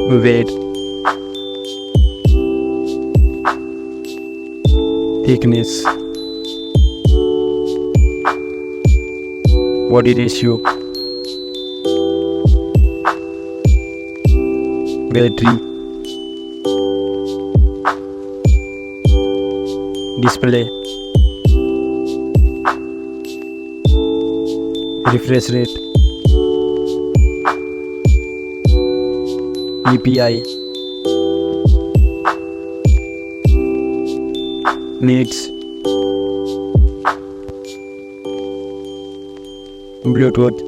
weight, thickness, body ratio, battery, display, refresh rate, EPI, needs, Bluetooth,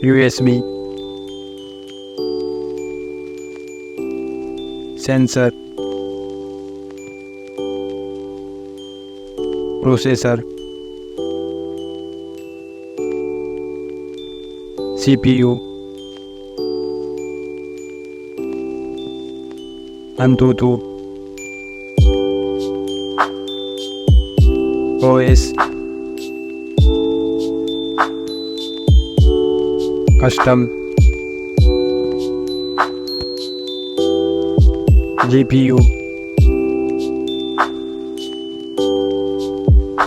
USB, sensor, processor, CPU, Antutu, OS, custom, GPU,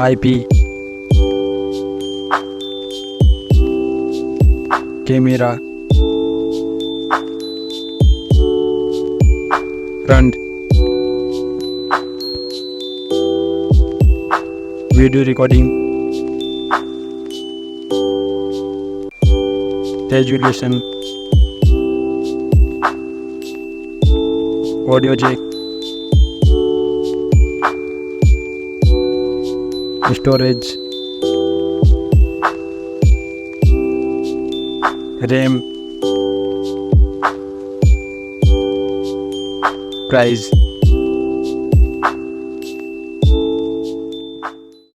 IP, camera, front, video recording, resolution, audio jack, storage, RAM, price.